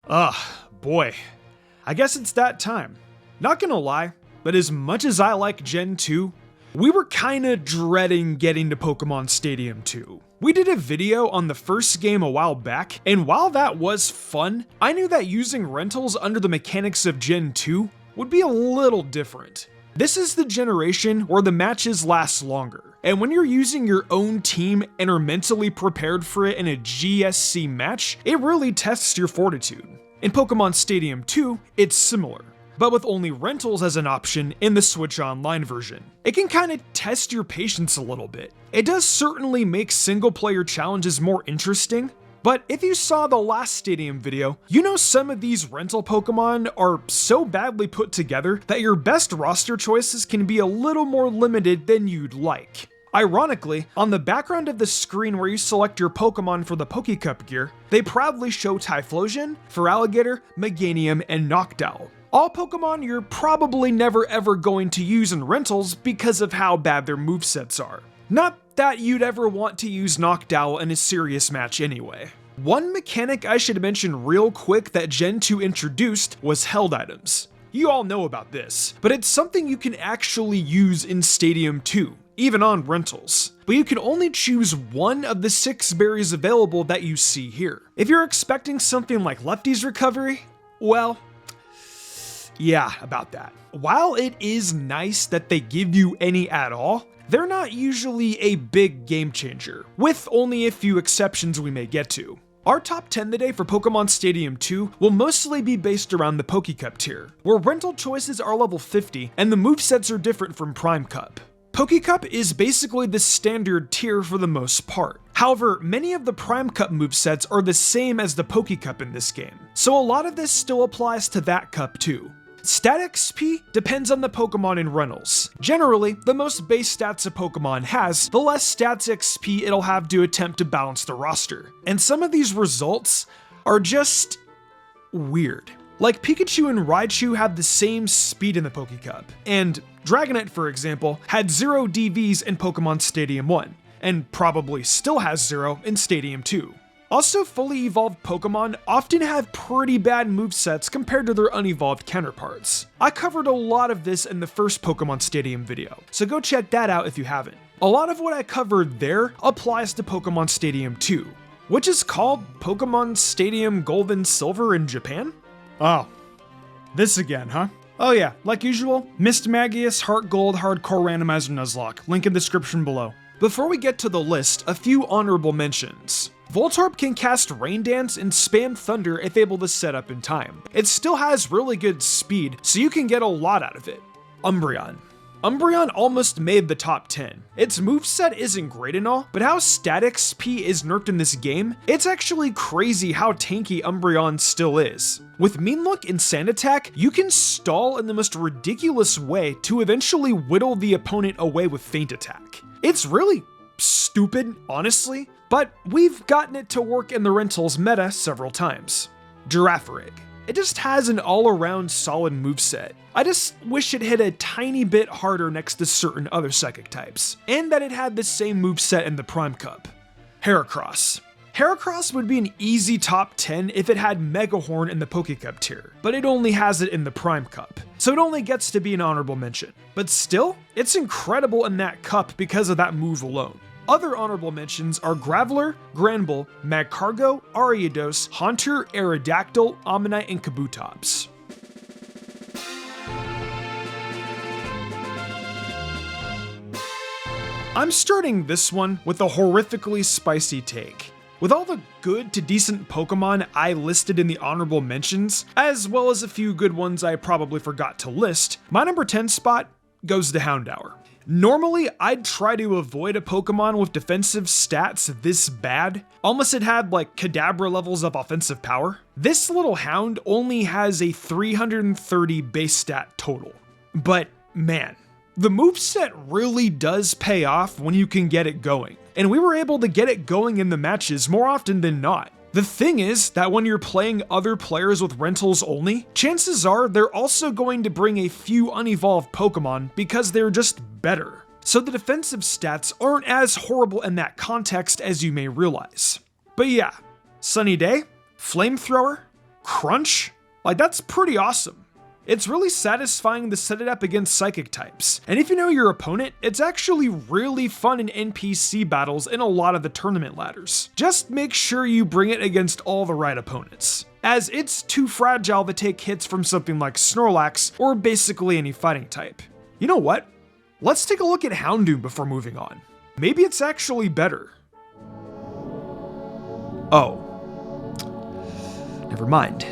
Ugh, boy. I guess it's that time. Not gonna lie, but as much as I like Gen 2, we were kinda dreading getting to Pokemon Stadium 2. We did a video on the first game a while back, and while that was fun, I knew that using rentals under the mechanics of Gen 2 would be a little different. This is the generation where the matches last longer, and when you're using your own team and are mentally prepared for it in a GSC match, it really tests your fortitude. In Pokemon Stadium 2, it's similar, but with only rentals as an option in the Switch Online version. It can kinda test your patience a little bit. It does certainly make single player challenges more interesting, but if you saw the last Stadium video, you know some of these rental Pokemon are so badly put together that your best roster choices can be a little more limited than you'd like. Ironically, on the background of the screen where you select your Pokemon for the Pokécup gear, they proudly show Typhlosion, Feraligatr, Meganium, and Noctowl. All Pokemon you're probably never ever going to use in rentals because of how bad their movesets are. Not that you'd ever want to use Noctowl in a serious match anyway. One mechanic I should mention real quick that Gen 2 introduced was held items. You all know about this, but it's something you can actually use in Stadium 2, even on rentals. But you can only choose one of the 6 berries available that you see here. If you're expecting something like Lefty's Recovery, well, yeah, about that. While it is nice that they give you any at all, they're not usually a big game changer, with only a few exceptions we may get to. Our top 10 today for Pokemon Stadium 2 will mostly be based around the Pokécup tier, where rental choices are level 50 and the movesets are different from Prime Cup. Pokécup is basically the standard tier for the most part. However, many of the Prime Cup movesets are the same as the Pokécup in this game, so a lot of this still applies to that cup too. Stat XP depends on the Pokemon in rentals. Generally, the most base stats a Pokemon has, the less stats XP it'll have to attempt to balance the roster. And some of these results are just weird. Like Pikachu and Raichu have the same speed in the Pokécup, and Dragonite, for example, had 0 DVs in Pokemon Stadium 1, and probably still has 0 in Stadium 2. Also, fully evolved Pokemon often have pretty bad movesets compared to their unevolved counterparts. I covered a lot of this in the first Pokemon Stadium video, so go check that out if you haven't. A lot of what I covered there applies to Pokemon Stadium 2, which is called Pokemon Stadium Gold and Silver in Japan? Oh, this again, huh? Oh yeah, like usual, Mismagius, Heartgold, Hardcore Randomizer, Nuzlocke, link in the description below. Before we get to the list, a few honorable mentions. Voltorb can cast Rain Dance and spam Thunder if able to set up in time. It still has really good speed, so you can get a lot out of it. Umbreon. Umbreon almost made the top 10. Its moveset isn't great and all, but how stat XP is nerfed in this game, it's actually crazy how tanky Umbreon still is. With Mean Look and Sand Attack, you can stall in the most ridiculous way to eventually whittle the opponent away with Feint Attack. It's really stupid, honestly, but we've gotten it to work in the rentals meta several times. Girafarig. It just has an all-around solid moveset. I just wish it hit a tiny bit harder next to certain other psychic types, and that it had the same moveset in the Prime Cup. Heracross. Heracross would be an easy top 10 if it had Mega Horn in the Pokécup tier, but it only has it in the Prime Cup, so it only gets to be an honorable mention. But still, it's incredible in that cup because of that move alone. Other honorable mentions are Graveler, Granbull, Magcargo, Ariados, Haunter, Aerodactyl, Omanyte, and Kabutops. I'm starting this one with a horrifically spicy take. With all the good to decent Pokemon I listed in the honorable mentions, as well as a few good ones I probably forgot to list, my number 10 spot goes to Houndour. Normally, I'd try to avoid a Pokemon with defensive stats this bad, unless it had like Kadabra levels of offensive power. This little hound only has a 330 base stat total. But man, the moveset really does pay off when you can get it going, and we were able to get it going in the matches more often than not. The thing is that when you're playing other players with rentals only, chances are they're also going to bring a few unevolved Pokemon because they're just better. So the defensive stats aren't as horrible in that context as you may realize. But yeah, Sunny Day, Flamethrower, Crunch? Like, that's pretty awesome. It's really satisfying to set it up against psychic types, and if you know your opponent, it's actually really fun in NPC battles in a lot of the tournament ladders. Just make sure you bring it against all the right opponents, as it's too fragile to take hits from something like Snorlax or basically any fighting type. You know what? Let's take a look at Houndoom before moving on. Maybe it's actually better. Oh. Never mind.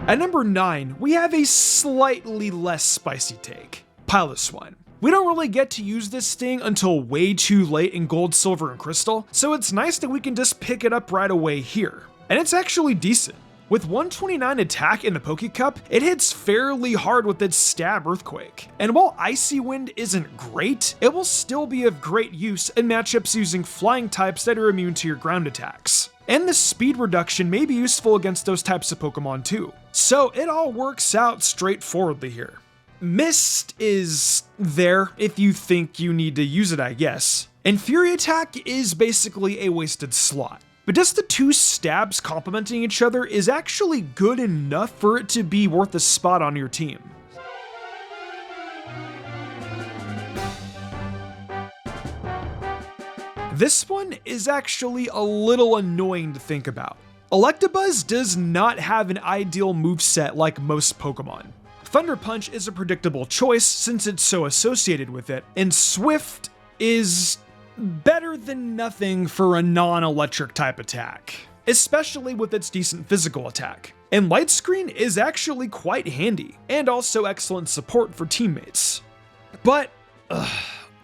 At number 9, we have a slightly less spicy take, Piloswine. We don't really get to use this thing until way too late in Gold, Silver, and Crystal, so it's nice that we can just pick it up right away here. And it's actually decent. With 129 attack in the Pokecup, it hits fairly hard with its Stab Earthquake. And while Icy Wind isn't great, it will still be of great use in matchups using flying types that are immune to your ground attacks. And the speed reduction may be useful against those types of Pokemon too. So it all works out straightforwardly here. Mist is there if you think you need to use it, I guess. And Fury Attack is basically a wasted slot. But just the two stabs complementing each other is actually good enough for it to be worth a spot on your team. This one is actually a little annoying to think about. Electabuzz does not have an ideal moveset like most Pokemon. Thunder Punch is a predictable choice since it's so associated with it, and Swift is better than nothing for a non-electric type attack, especially with its decent physical attack. And Light Screen is actually quite handy, and also excellent support for teammates. But,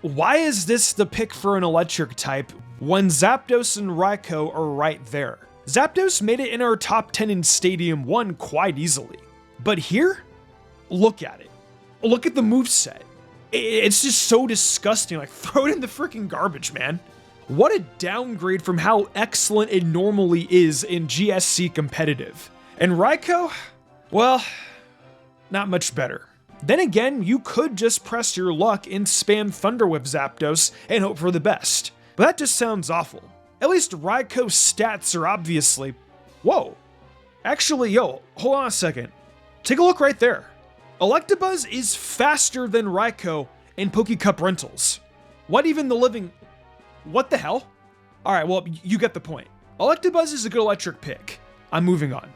why is this the pick for an electric type when Zapdos and Raikou are right there? Zapdos made it in our top 10 in Stadium 1 quite easily. But here? Look at it. Look at the moveset. It's just so disgusting, like throw it in the freaking garbage, man. What a downgrade from how excellent it normally is in GSC competitive. And Raikou? Well, not much better. Then again, you could just press your luck and spam Thunder Whip Zapdos and hope for the best. But that just sounds awful. At least Raikou's stats are obviously... Whoa. Actually, yo, hold on a second. Take a look right there. Electabuzz is faster than Raikou in Pokecup Rentals. What even the living... What the hell? Alright, well, you get the point. Electabuzz is a good electric pick. I'm moving on.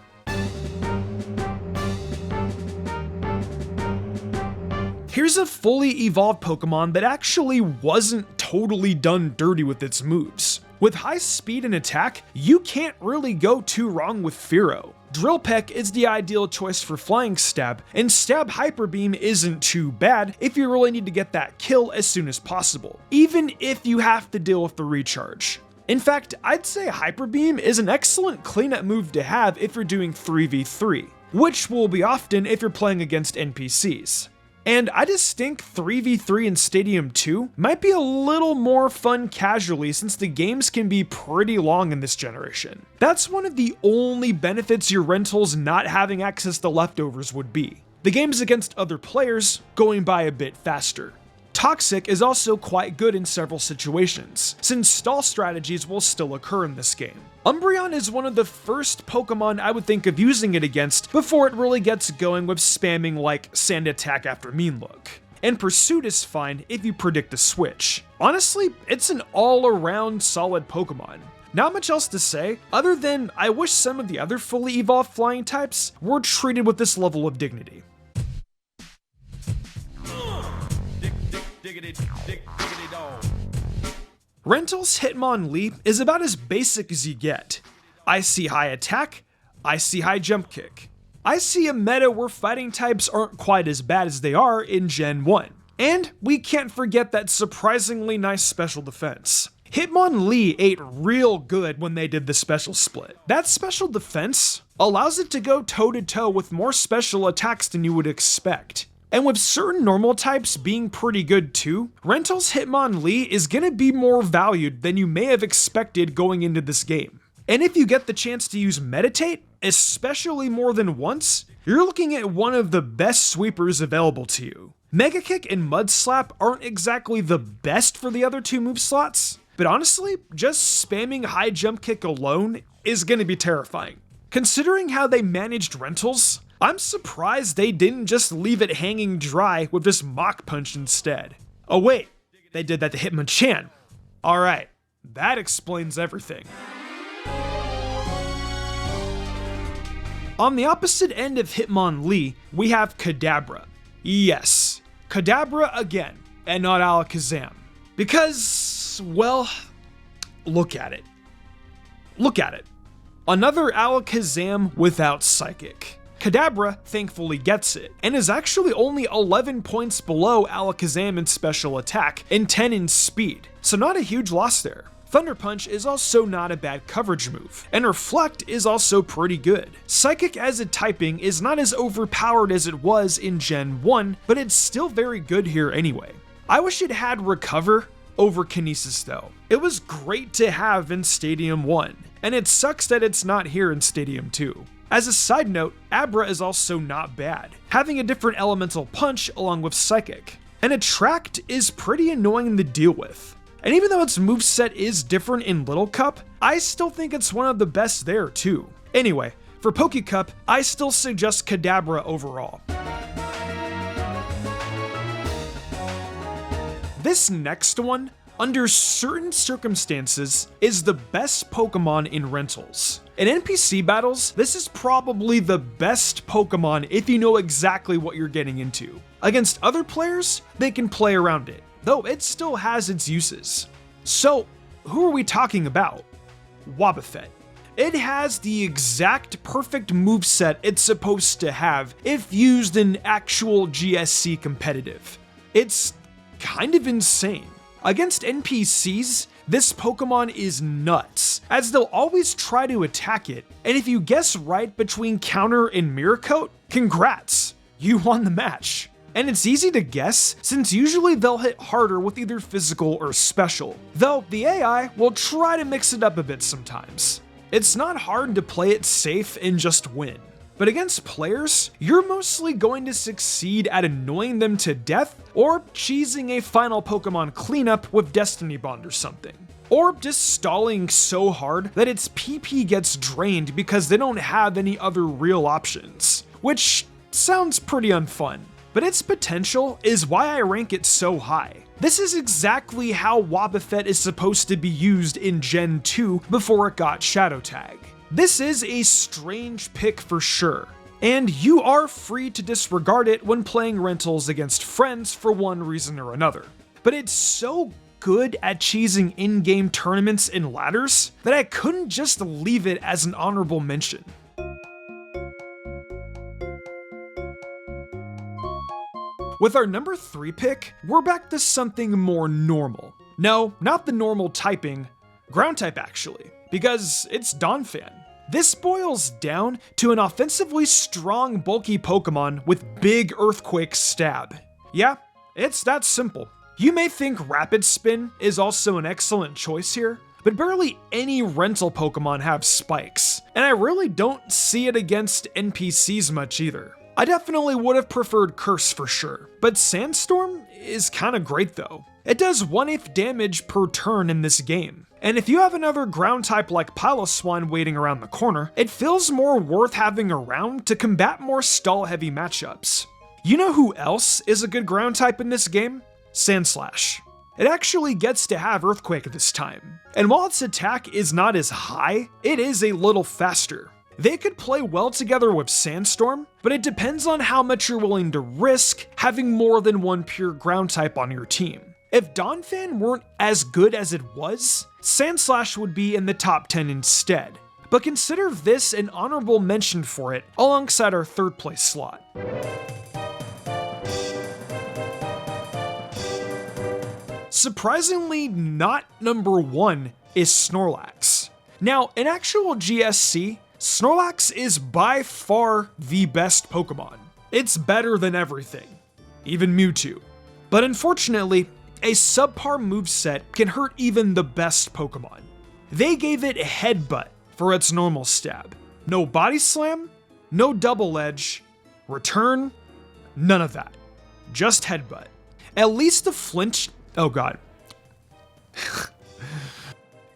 Here's a fully evolved Pokemon that actually wasn't totally done dirty with its moves. With high speed and attack, you can't really go too wrong with Fearow. Drill Peck is the ideal choice for Flying Stab, and Stab Hyper Beam isn't too bad if you really need to get that kill as soon as possible, even if you have to deal with the recharge. In fact, I'd say Hyper Beam is an excellent cleanup move to have if you're doing 3v3, which will be often if you're playing against NPCs. And I just think 3v3 in Stadium 2 might be a little more fun casually since the games can be pretty long in this generation. That's one of the only benefits your rentals not having access to leftovers would be. The games against other players going by a bit faster. Toxic is also quite good in several situations, since stall strategies will still occur in this game. Umbreon is one of the first Pokemon I would think of using it against before it really gets going with spamming like Sand Attack after Mean Look. And Pursuit is fine if you predict a switch. Honestly, it's an all-around solid Pokemon. Not much else to say, other than I wish some of the other fully evolved flying types were treated with this level of dignity. Rental's Hitmonlee is about as basic as you get. I see high attack, I see high jump kick. I see a meta where fighting types aren't quite as bad as they are in Gen 1. And we can't forget that surprisingly nice special defense. Hitmonlee ate real good when they did the special split. That special defense allows it to go toe-to-toe with more special attacks than you would expect. And with certain normal types being pretty good too, Rental's Hitmonlee is gonna be more valued than you may have expected going into this game. And if you get the chance to use Meditate, especially more than once, you're looking at one of the best sweepers available to you. Mega Kick and Mud Slap aren't exactly the best for the other two move slots, But honestly, just spamming high jump kick alone is gonna be terrifying. Considering how they managed rentals, I'm surprised they didn't just leave it hanging dry with this Mach Punch instead. Oh wait, they did that to Hitmonchan. Alright, that explains everything. On the opposite end of Hitmonlee, we have Kadabra. Yes, Kadabra again, and not Alakazam. Because, well, look at it. Look at it. Another Alakazam without Psychic. Kadabra thankfully gets it, and is actually only 11 points below Alakazam in special attack and 10 in speed, so not a huge loss there. Thunder Punch is also not a bad coverage move, and Reflect is also pretty good. Psychic as a typing is not as overpowered as it was in Gen 1, but it's still very good here anyway. I wish it had Recover over Kinesis though. It was great to have in Stadium 1, and it sucks that it's not here in Stadium 2. As a side note, Abra is also not bad, having a different elemental punch along with Psychic. And Attract is pretty annoying to deal with. And even though its moveset is different in Little Cup, I still think it's one of the best there too. Anyway, for Poke Cup, I still suggest Kadabra overall. This next one, under certain circumstances, is the best Pokemon in rentals. In NPC battles, this is probably the best Pokemon if you know exactly what you're getting into. Against other players, they can play around it, though it still has its uses. So, who are we talking about? Wobbuffet. It has the exact perfect moveset it's supposed to have if used in actual GSC competitive. It's kind of insane. Against NPCs, this Pokemon is nuts, as they'll always try to attack it, and if you guess right between Counter and Mirror Coat, congrats, you won the match. And it's easy to guess, since usually they'll hit harder with either physical or special, though the AI will try to mix it up a bit sometimes. It's not hard to play it safe and just win. But against players, you're mostly going to succeed at annoying them to death or cheesing a final Pokemon cleanup with Destiny Bond or something. Or just stalling so hard that its PP gets drained because they don't have any other real options, which sounds pretty unfun. But its potential is why I rank it so high. This is exactly how Wobbuffet is supposed to be used in Gen 2 before it got Shadow Tag. This is a strange pick for sure, and you are free to disregard it when playing rentals against friends for one reason or another. But it's so good at cheesing in-game tournaments and ladders that I couldn't just leave it as an honorable mention. With our number 3 pick, we're back to something more normal. No, not the normal typing, ground type actually, because it's Donphan. This boils down to an offensively strong, bulky Pokemon with big Earthquake stab. Yeah, it's that simple. You may think Rapid Spin is also an excellent choice here, but barely any rental Pokemon have spikes, and I really don't see it against NPCs much either. I definitely would have preferred Curse for sure, but Sandstorm is kinda great though. It does 1/8 damage per turn in this game, and if you have another ground type like Piloswine waiting around the corner, it feels more worth having around to combat more stall heavy matchups. You know who else is a good ground type in this game? Sandslash. It actually gets to have Earthquake this time, and while its attack is not as high, it is a little faster. They could play well together with Sandstorm, but it depends on how much you're willing to risk having more than one pure ground type on your team. If Donphan weren't as good as it was, Sandslash would be in the top 10 instead. But consider this an honorable mention for it alongside our 3rd place slot. Surprisingly, not number 1 is Snorlax. Now, in actual GSC, Snorlax is by far the best Pokemon. It's better than everything, even Mewtwo. But unfortunately, a subpar moveset can hurt even the best Pokemon. They gave it Headbutt for its normal stab. No Body Slam, no Double Edge, Return, none of that. Just Headbutt. At least the flinch, oh god.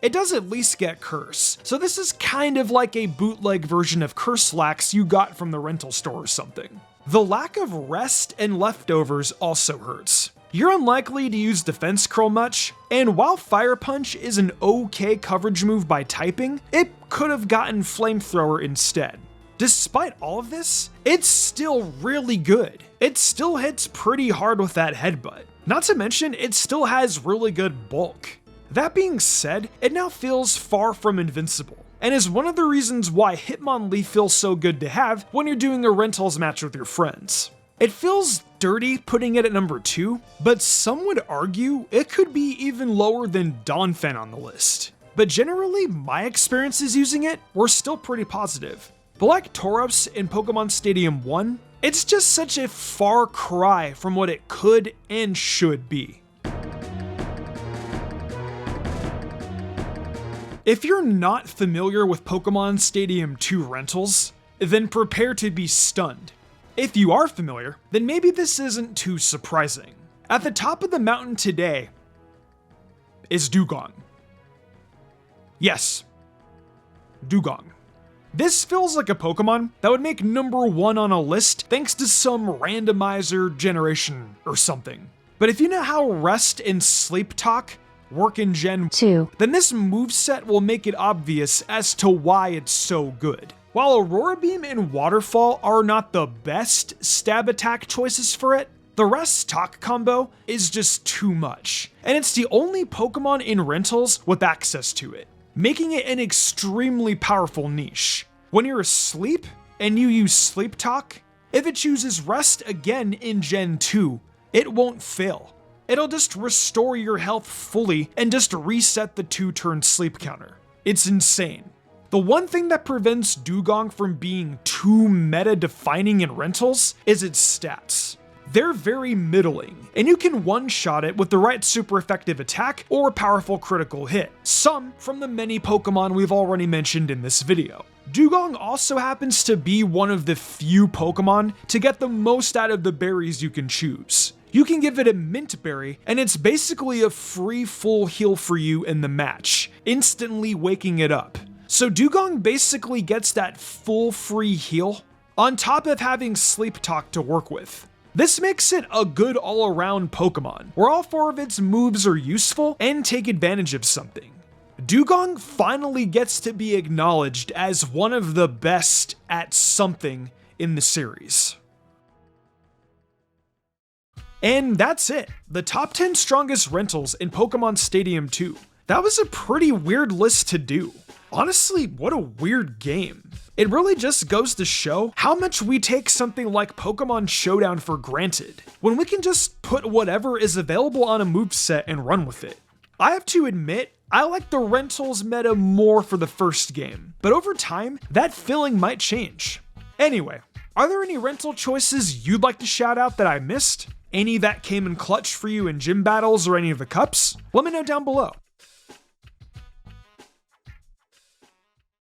it does at least get Curse, so this is kind of like a bootleg version of Curse Lax you got from the rental store or something. The lack of rest and leftovers also hurts. You're unlikely to use Defense Curl much, and while Fire Punch is an okay coverage move by typing, it could have gotten Flamethrower instead. Despite all of this, it's still really good. It still hits pretty hard with that headbutt. Not to mention, it still has really good bulk. That being said, it now feels far from invincible, and is one of the reasons why Hitmonlee feels so good to have when you're doing a rentals match with your friends. It feels dirty putting it at number 2, but some would argue it could be even lower than Donphan on the list. But generally, my experiences using it were still pretty positive. But like Tauros in Pokemon Stadium 1, it's just such a far cry from what it could and should be. If you're not familiar with Pokemon Stadium 2 rentals, then prepare to be stunned. If you are familiar, then maybe this isn't too surprising. At the top of the mountain today is Dugong. Yes, Dugong. This feels like a Pokemon that would make number 1 on a list thanks to some randomizer generation or something. But if you know how Rest and Sleep Talk work in Gen 2, then this moveset will make it obvious as to why it's so good. While Aurora Beam and Waterfall are not the best stab attack choices for it, the Rest Talk combo is just too much, and it's the only Pokemon in rentals with access to it, making it an extremely powerful niche. When you're asleep and you use Sleep Talk, if it chooses Rest again in Gen 2, it won't fail. It'll just restore your health fully and just reset the 2-turn sleep counter. It's insane. The one thing that prevents Dugong from being too meta-defining in rentals is its stats. They're very middling, and you can one-shot it with the right super effective attack or powerful critical hit, some from the many Pokemon we've already mentioned in this video. Dugong also happens to be one of the few Pokemon to get the most out of the berries you can choose. You can give it a Mint Berry, and it's basically a free full heal for you in the match, instantly waking it up. So Dugong basically gets that full free heal, on top of having Sleep Talk to work with. This makes it a good all-around Pokemon, where all 4 of its moves are useful and take advantage of something. Dugong finally gets to be acknowledged as one of the best at something in the series. And that's it, the top 10 strongest rentals in Pokemon Stadium 2. That was a pretty weird list to do. Honestly, what a weird game. It really just goes to show how much we take something like Pokemon Showdown for granted, when we can just put whatever is available on a moveset and run with it. I have to admit, I like the rentals meta more for the first game, but over time, that feeling might change. Anyway, are there any rental choices you'd like to shout out that I missed? Any that came in clutch for you in gym battles or any of the cups? Let me know down below.